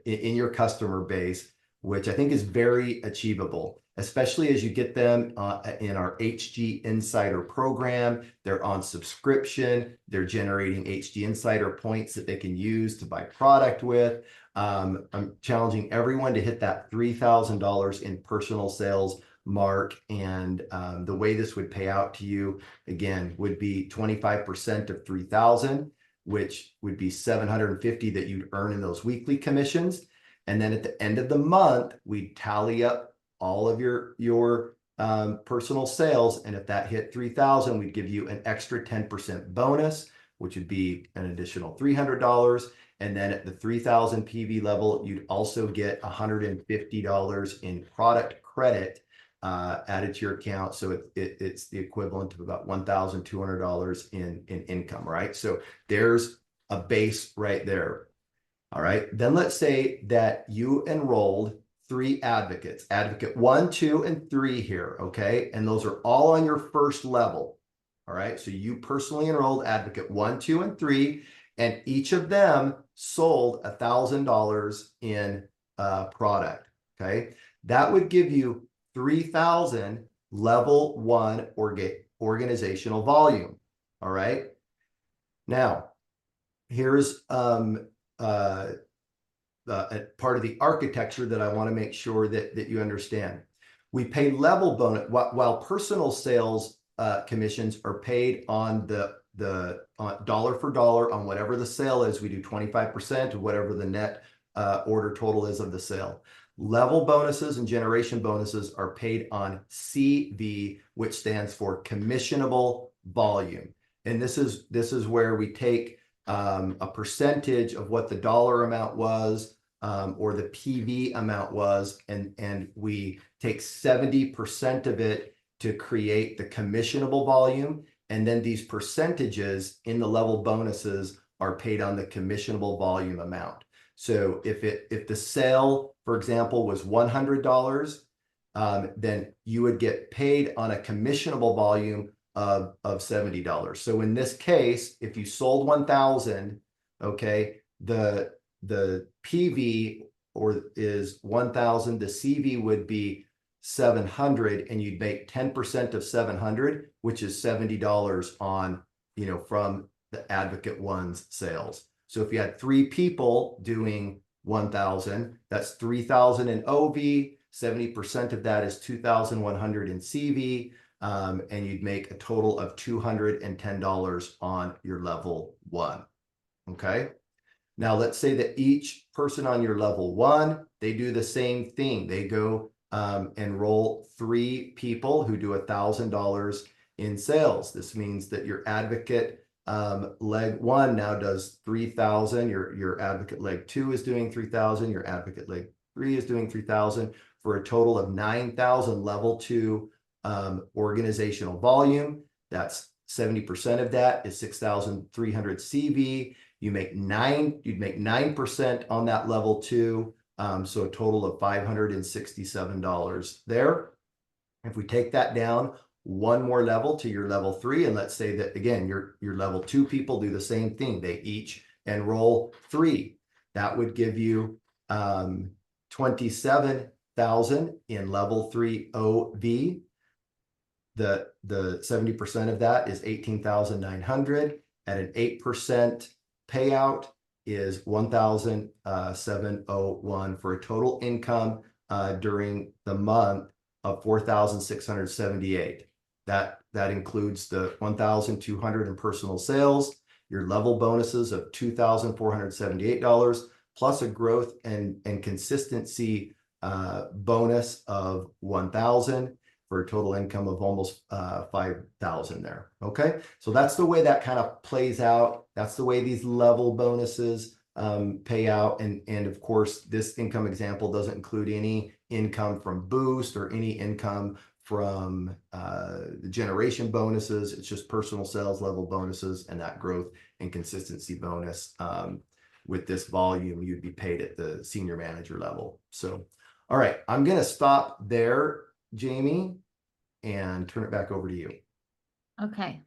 Speaker 2: your customer base, which I think is very achievable, especially as you get them in our HG Insider program. They're on subscription. They're generating HG Insider points that they can use to buy product with. I'm challenging everyone to hit that $3,000 in personal sales mark. And the way this would pay out to you, again, would be 25% of 3,000, which would be 750 that you'd earn in those weekly commissions. And then at the end of the month, we tally up all of your personal sales. And if that hit 3,000, we'd give you an extra 10% bonus, which would be an additional $300. And then at the 3,000 PV level, you'd also get $150 in product credit added to your account. So it's the equivalent of about $1,200 in income, right? So there's a base right there. All right. Then let's say that you enrolled 3 advocates, advocate 1, 2, and 3 here, okay? And those are all on your first level, all right? So you personally enrolled advocate 1, 2, and 3, and each of them sold $1,000 in product, okay? That would give you 3,000 level 1 organizational volume, all right? Now, here's part of the architecture that I want to make sure that you understand. We pay level bonus while personal sales commissions are paid on the dollar for dollar on whatever the sale is. We do 25% of whatever the net order total is of the sale. Level bonuses and generation bonuses are paid on CV, which stands for commissionable volume. And this is where we take a percentage of what the dollar amount was or the PV amount was, and we take 70% of it to create the commissionable volume. And then these percentages in the level bonuses are paid on the commissionable volume amount. So if the sale, for example, was $100, then you would get paid on a commissionable volume of $70. So in this case, if you sold 1,000, okay, the PV is 1,000, the CV would be 700, and you'd make 10% of 700, which is $70 on, from the advocate 1's sales. So if you had 3 people doing 1,000, that's 3,000 in OV, 70% of that is 2,100 in CV, and you'd make a total of $210 on your level 1. Okay. Now let's say that each person on your level 1, they do the same thing. They go enroll 3 people who do $1,000 in sales. This means that your advocate leg 1 now does 3,000. Your advocate leg 2 is doing 3,000. Your advocate leg 3 is doing 3,000 for a total of 9,000 level 2 organizational volume. That's 70% of that is 6,300 CV. You'd make 9% on that level 2. So a total of $567 there. If we take that down one more level to your level 3, and let's say that again, your level 2 people do the same thing. They each enroll 3. That would give you 27,000 in level 3 OV. The 70% of that is 18,900 at an 8% payout is 1,701 for a total income during the month of 4,678. That includes the 1,200 in personal sales, your level bonuses of $2,478, plus a growth and consistency bonus of 1,000 for a total income of almost 5,000 there. Okay, so that's the way that kind of plays out. That's the way these level bonuses pay out. And of course, this income example doesn't include any income from boost or any income from the generation bonuses. It's just personal sales level bonuses and that growth and consistency bonus. With this volume, you'd be paid at the senior manager level. So, all right, I'm going to stop there, Jamie, and turn it back over to you.
Speaker 1: Okay.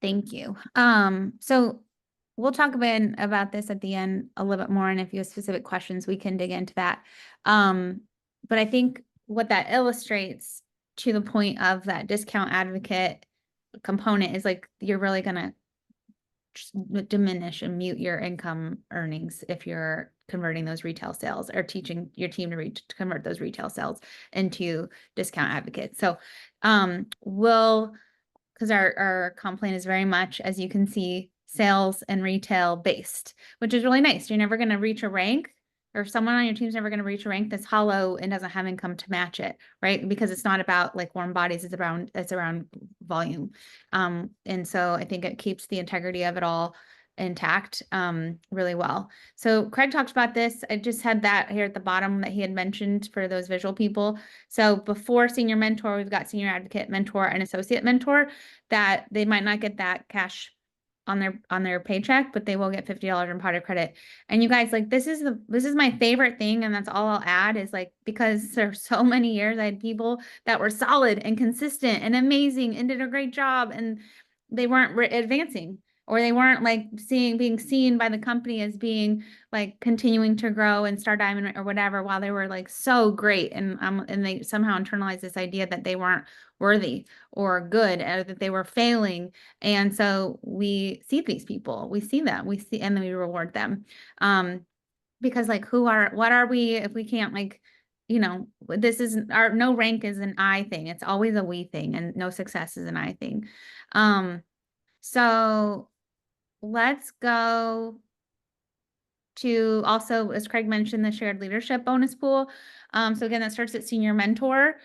Speaker 1: Thank you. So we'll talk a bit about this at the end a little bit more, and if you have specific questions, we can dig into that. But I think what that illustrates to the point of that discount advocate component is like, you're really going to diminish and mute your income earnings if you're converting those retail sales or teaching your team to convert those retail sales into discount advocates. So because our comp plan is very much, as you can see, sales and retail based, which is really nice. You're never going to reach a rank, or someone on your team is never going to reach a rank that's hollow and doesn't have income to match it, right? Because it's not about like warm bodies, it's around volume. And so I think it keeps the integrity of it all intact really well. So Craig talked about this. I just had that here at the bottom that he had mentioned for those visual people. So before senior mentor, we've got senior advocate, mentor, and associate mentor, that they might not get that cash on their paycheck, but they will get $50 in product credit. And you guys, like, this is my favorite thing, and that's all I'll add is like, because there's so many years I had people that were solid and consistent and amazing and did a great job, and they weren't advancing, or they weren't like being seen by the company as being like continuing to grow and Star Diamond or whatever, while they were like so great, and they somehow internalized this idea that they weren't worthy or good, or that they were failing. And so we see these people, we see them, and then we reward them. Because like, what are we if we can't, like, this is no rank is an I thing. It's always a we thing, and no success is an I thing. So let's go to also, as Craig mentioned, the shared leadership bonus pool. So again, that starts at senior mentor.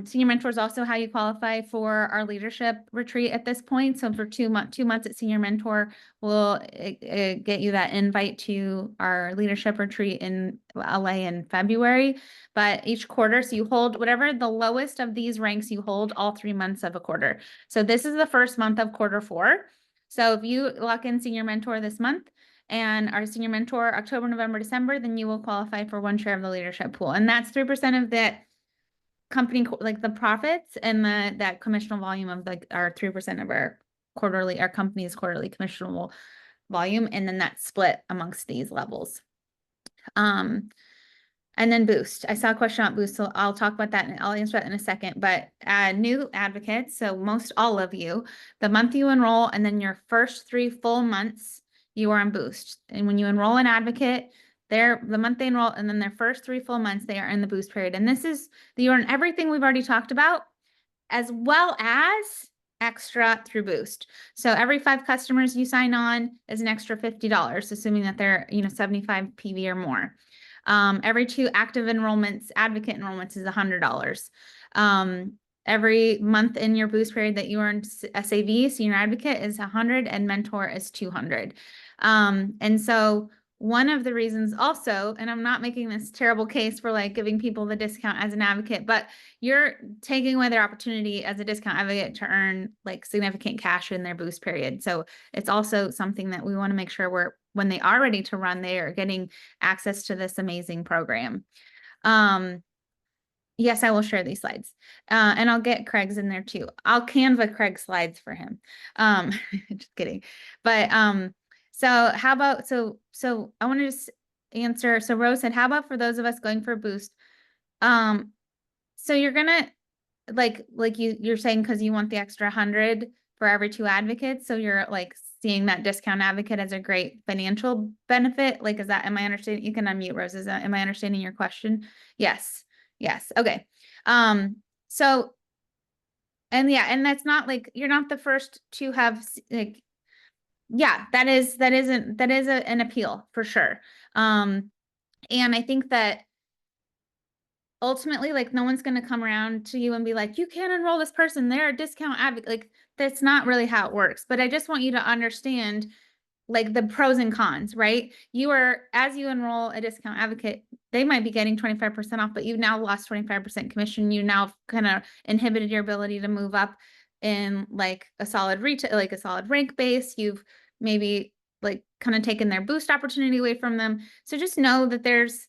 Speaker 1: Senior mentor is also how you qualify for our leadership retreat at this point. So for 2 months at senior mentor, we'll get you that invite to our leadership retreat in LA in February. But each quarter, so you hold whatever the lowest of these ranks you hold all 3 months of a quarter. So this is the first month of quarter 4. So if you lock in senior mentor this month, and our senior mentor October, November, December, then you will qualify for 1 share of the leadership pool. And that's 3% of that company, like the profits, and that commissionable volume of like our 3% of our company's quarterly commissionable volume. And then that's split amongst these levels. And then Boost. I saw a question on Boost, so I'll talk about that and I'll answer that in a second. But new advocates, so most all of you, the month you enroll and then your first 3 full months, you are on Boost. And when you enroll an advocate, the month they enroll, and then their first 3 full months, they are in the Boost period. And this is, you earn everything we've already talked about, as well as extra through Boost. So every 5 customers you sign on is an extra $50, assuming that they're 75 PV or more. Every 2 active enrollments, advocate enrollments, is $100. Every month in your Boost period that you earn SAV, senior advocate, is $100, and mentor is $200. And so one of the reasons also, and I'm not making this terrible case for like giving people the discount as an advocate, but you're taking away their opportunity as a discount advocate to earn like significant cash in their Boost period. So it's also something that we want to make sure when they are ready to run, they are getting access to this amazing program. Yes, I will share these slides. And I'll get Craig's in there too. I'll Canva Craig's slides for him. Just kidding. But so how about, so I want to just answer. So Rose said, how about for those of us going for a Boost? So you're gonna like you're saying, because you want the extra 100 for every 2 advocates. So you're like seeing that discount advocate as a great financial benefit. Like, am I understanding? You can unmute, Rose. Am I understanding your question? Yes. Yes. Okay. So, and yeah, and that's not like, you're not the first to have like, yeah, that is an appeal for sure. And I think that ultimately, like, no one's going to come around to you and be like, you can't enroll this person, they're a discount advocate. Like, that's not really how it works. But I just want you to understand like the pros and cons, right? As you enroll a discount advocate, they might be getting 25% off, but you've now lost 25% commission. You now kind of inhibited your ability to move up in like a solid retail, like a solid rank base. You've maybe like kind of taken their Boost opportunity away from them. So just know that there's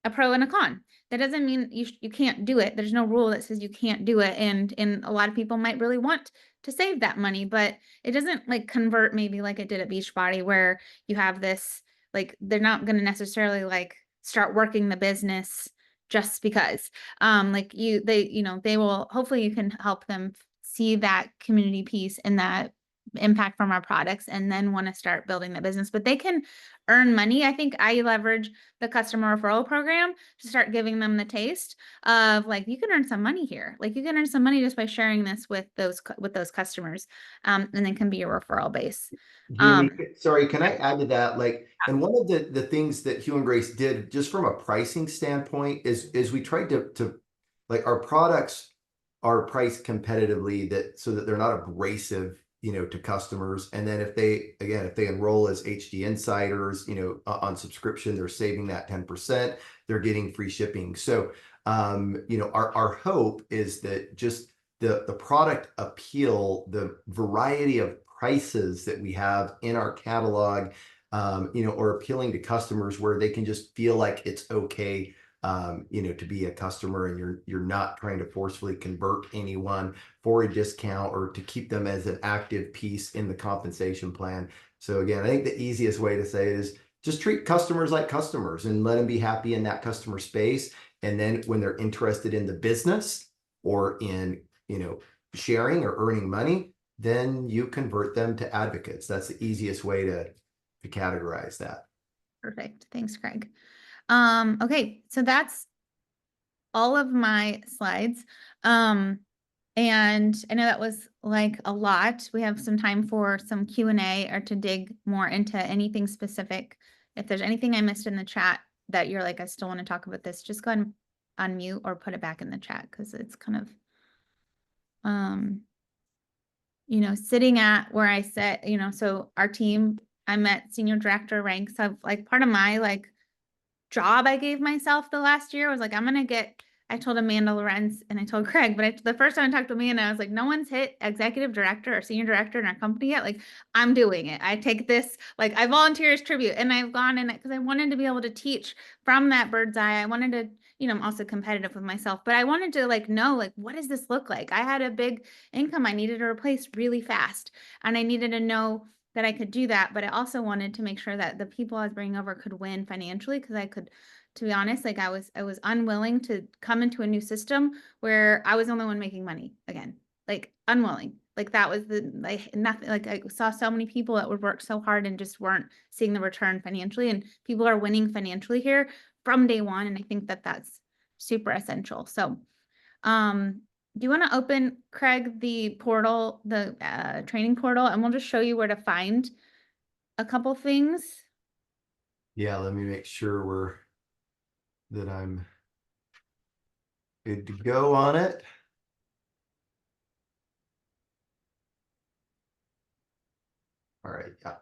Speaker 1: a pro and a con. That doesn't mean you can't do it. There's no rule that says you can't do it. And a lot of people might really want to save that money, but it doesn't like convert maybe like it did at Beachbody, where you have this, like, they're not going to necessarily like start working the business just because, they will, hopefully you can help them see that community piece and that impact from our products, and then want to start building the business. But they can earn money. I think I leverage the customer referral program to start giving them the taste of like, you can earn some money here. Like, you can earn some money just by sharing this with those customers, and then can be a referral base.
Speaker 2: Jamie, sorry, can I add to that? Like, and one of the things that Hugh and Grace did just from a pricing standpoint is we tried to like, our products are priced competitively so that they're not abrasive, to customers. And then if they enroll as HD insiders, on subscription, they're saving that 10%, they're getting free shipping. So, our hope is that just the product appeal, the variety of prices that we have in our catalog, or appealing to customers where they can just feel like it's okay, to be a customer, and you're not trying to forcefully convert anyone for a discount or to keep them as an active piece in the compensation plan. So again, I think the easiest way to say it is just treat customers like customers and let them be happy in that customer space. And then when they're interested in the business or in, sharing or earning money, then you convert them to advocates. That's the easiest way to categorize that.
Speaker 1: Perfect. Thanks, Craig. Okay, so that's all of my slides. And I know that was like a lot. We have some time for some Q&A or to dig more into anything specific. If there's anything I missed in the chat that you're like, I still want to talk about this, just go ahead and unmute or put it back in the chat, because it's kind of, sitting at where I sit, so our team, I'm at senior director ranks. I've like part of my job I gave myself the last year was like, I told Amanda Lorenz and I told Craig, but the first time I talked to Amanda, I was like, no one's hit executive director or senior director in our company yet. Like, I'm doing it. I take this, like, I volunteer as tribute, and I've gone in it because I wanted to be able to teach from that bird's eye. I wanted to, I'm also competitive with myself, but I wanted to know, what does this look like? I had a big income I needed to replace really fast, and I needed to know that I could do that. But I also wanted to make sure that the people I was bringing over could win financially, because I could, to be honest, I was unwilling to come into a new system where I was the only one making money again, unwilling. That was nothing, I saw so many people that would work so hard and just weren't seeing the return financially, and people are winning financially here from day one. And I think that that's super essential. So, do you want to open, Craig, the portal, the training portal, and we'll just show you where to find a couple things?
Speaker 2: Yeah, let me make sure that I'm good to go on it. All right, yeah.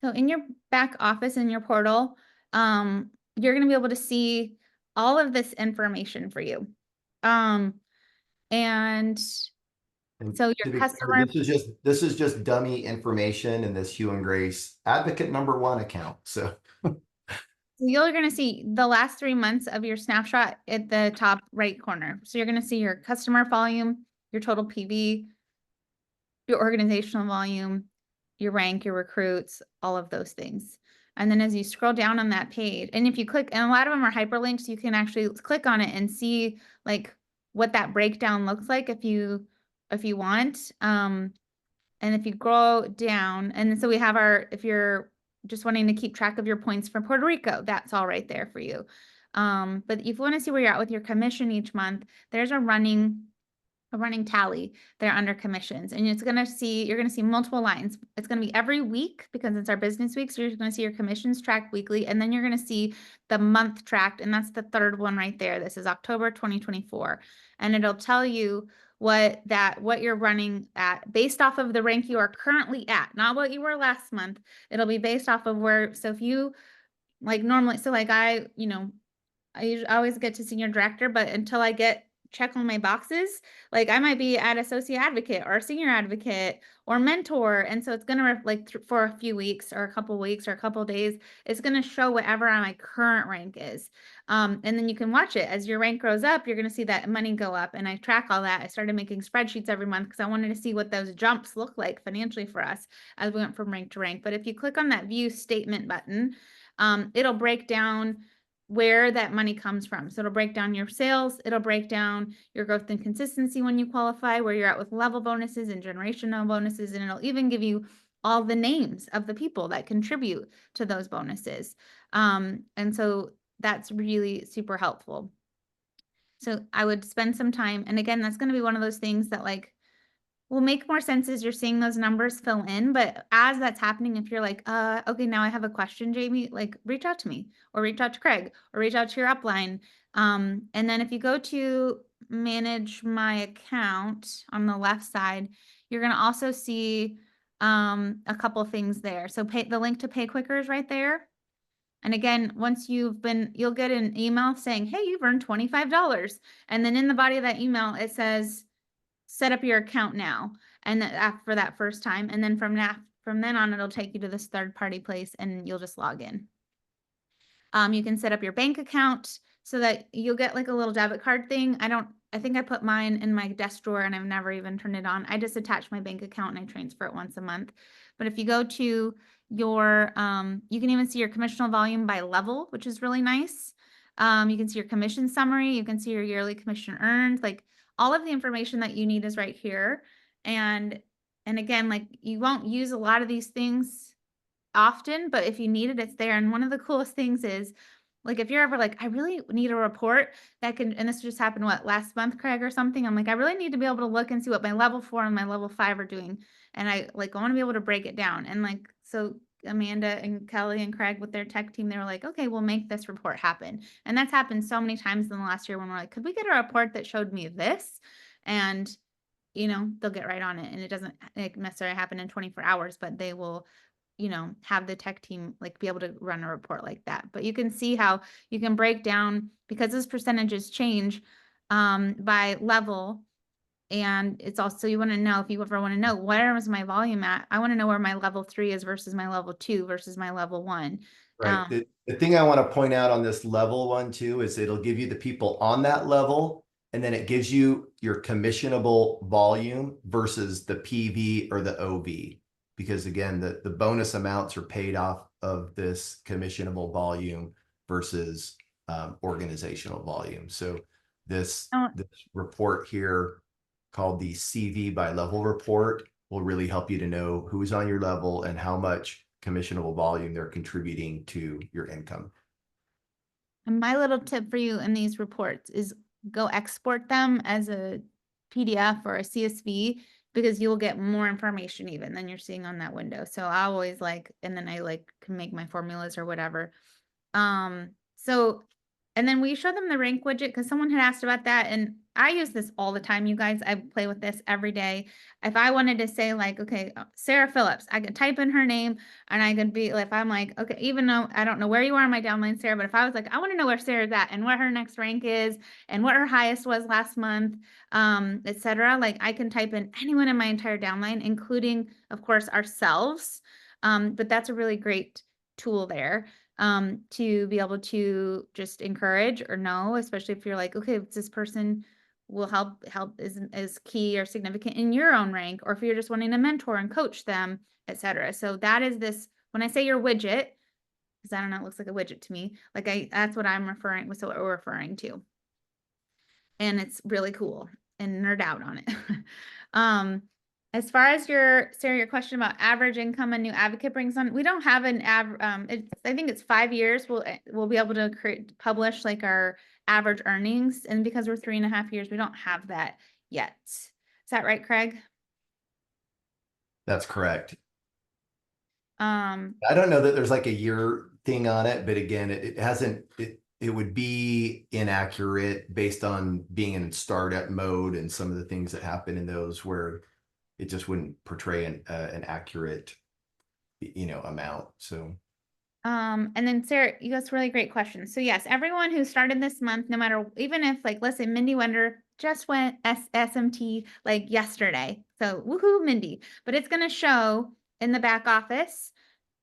Speaker 1: So in your back office, in your portal, you're going to be able to see all of this information for you. And so your customer,
Speaker 2: this is just dummy information in this Hugh and Grace Advocate #1 account. So
Speaker 1: you're going to see the last 3 months of your snapshot at the top right corner. So you're going to see your customer volume, your total PV, your organizational volume, your rank, your recruits, all of those things. And then as you scroll down on that page, and if you click, and a lot of them are hyperlinks, you can actually click on it and see what that breakdown looks like if you want. And if you scroll down, and so we have if you're just wanting to keep track of your points for Puerto Rico, that's all right there for you. But if you want to see where you're at with your commission each month, there's a running tally there under commissions, and you're going to see multiple lines. It's going to be every week because it's our business week. So you're going to see your commissions tracked weekly, and then you're going to see the month tracked. And that's the third one right there. This is October 2024. And it'll tell you what you're running at based off of the rank you are currently at, not what you were last month. It'll be based off of so if you normally, I always get to senior director, but until I check on my boxes, I might be at associate advocate or senior advocate or mentor. And so it's going to for a few weeks or a couple weeks or a couple days, it's going to show whatever my current rank is. And then you can watch it as your rank grows up. You're going to see that money go up, and I track all that. I started making spreadsheets every month because I wanted to see what those jumps look like financially for us as we went from rank to rank. But if you click on that view statement button, it'll break down where that money comes from. So it'll break down your sales, it'll break down your growth and consistency when you qualify, where you're at with level bonuses and generational bonuses, and it'll even give you all the names of the people that contribute to those bonuses. And so that's really super helpful. So I would spend some time, and again, that's going to be one of those things that will make more sense as you're seeing those numbers fill in. But as that's happening, if you're okay, now I have a question, Jamie, reach out to me or reach out to Craig or reach out to your upline. And then if you go to manage my account on the left side, you're going to also see a couple things there. So the link to Pay Quicker is right there. And again, once you'll get an email saying, hey, you've earned $25. And then in the body of that email, it says, set up your account now, and then after that first time, and then from then on, it'll take you to this third party place and you'll just log in. You can set up your bank account so that you'll get like a little debit card thing. I think I put mine in my desk drawer and I've never even turned it on. I just attach my bank account and I transfer it once a month. But if you go to your, you can even see your commissional volume by level, which is really nice. You can see your commission summary. You can see your yearly commission earned. Like all of the information that you need is right here. And again, like you won't use a lot of these things often, but if you need it, it's there. And one of the coolest things is, like, if you're ever like, I really need a report that can, and this just happened, what, last month, Craig, or something. I'm like, I really need to be able to look and see what my level 4 and my level 5 are doing. And I want to be able to break it down. And like, so Amanda and Kelly and Craig with their tech team, they were like, okay, we'll make this report happen. And that's happened so many times in the last year when we're like, could we get a report that showed me this? And they'll get right on it. And it doesn't necessarily happen in 24 hours, but they will have the tech team like be able to run a report like that. But you can see how you can break down, because those percentages change by level. And it's also, you want to know, if you ever want to know, where is my volume at? I want to know where my level 3 is versus my level 2 versus my level 1.
Speaker 2: Right. The thing I want to point out on this level one too is it'll give you the people on that level, and then it gives you your commissionable volume versus the PV or the OV. Because again, the bonus amounts are paid off of this commissionable volume versus organizational volume. So this report here, called the CV by level report, will really help you to know who's on your level and how much commissionable volume they're contributing to your income.
Speaker 1: And my little tip for you in these reports is go export them as a PDF or a CSV, because you'll get more information even than you're seeing on that window. So I always and then I can make my formulas or whatever. And then we show them the rank widget because someone had asked about that. And I use this all the time, you guys. I play with this every day. If I wanted to say like, okay, Sarah Phillips, I could type in her name and I could be like, if I'm like, okay, even though I don't know where you are in my downline, Sarah, but if I was like, I want to know where Sarah's at and what her next rank is and what her highest was last month, etc. Like I can type in anyone in my entire downline, including, of course, ourselves. But that's a really great tool there. To be able to just encourage or know, especially if you're like, okay, this person will help is key or significant in your own rank, or if you're just wanting to mentor and coach them, etc. So that is this, when I say your widget, because I don't know, it looks like a widget to me, that's what I'm referring with, so what we're referring to. And it's really cool and nerd out on it. As far as Sarah, your question about average income a new advocate brings on, we don't have an I think it's 5 years. We'll be able to publish like our average earnings, and because we're 3.5 years, we don't have that yet. Is that right, Craig?
Speaker 2: That's correct.
Speaker 1: I
Speaker 2: don't know that there's like a year thing on it, but again, it hasn't. It would be inaccurate based on being in startup mode and some of the things that happen in those where it just wouldn't portray an accurate, amount. So.
Speaker 1: And then Sarah, you asked really great questions. So yes, everyone who started this month, no matter, even if like, let's say Mindy Wender just went SMT like yesterday. So woohoo, Mindy, but it's going to show in the back office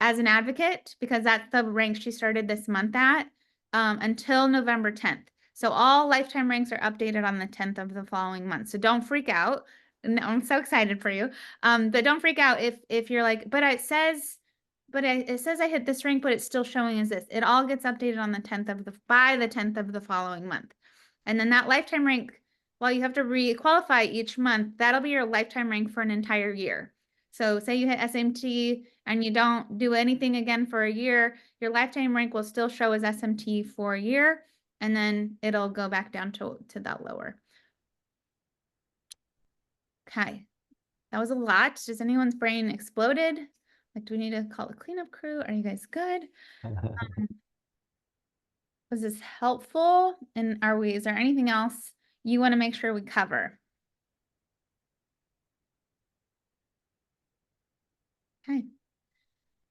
Speaker 1: as an advocate, because that's the rank she started this month at, until November 10th. So all lifetime ranks are updated on the 10th of the following month. So don't freak out. No, I'm so excited for you. But don't freak out if you're like, but it says I hit this rank, but it's still showing as this. It all gets updated on the 10th by the 10th of the following month. And then that lifetime rank, while you have to re-qualify each month, that'll be your lifetime rank for an entire year. So say you hit SMT and you don't do anything again for a year, your lifetime rank will still show as SMT for a year, and then it'll go back down to that lower. Okay, that was a lot. Does anyone's brain exploded? Like, do we need to call the cleanup crew? Are you guys good? Was this helpful? And is there anything else you want to make sure we cover? Okay.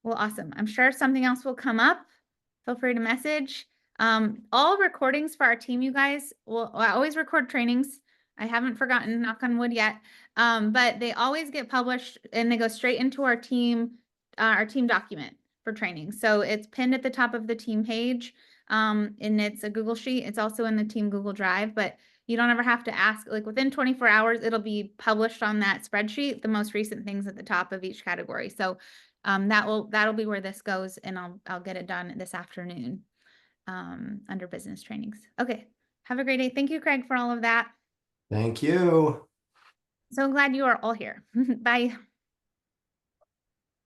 Speaker 1: Well, awesome. I'm sure something else will come up. Feel free to message. All recordings for our team, you guys. I always record trainings. I haven't forgotten, knock on wood yet. But they always get published and they go straight into our team document for training. So it's pinned at the top of the team page. And it's a Google Sheet. It's also in the team Google Drive, but you don't ever have to ask, like within 24 hours, it'll be published on that spreadsheet, the most recent things at the top of each category. So that'll be where this goes, and I'll get it done this afternoon under business trainings. Okay. Have a great day. Thank you, Craig, for all of that.
Speaker 2: Thank you.
Speaker 1: So glad you are all here. Bye.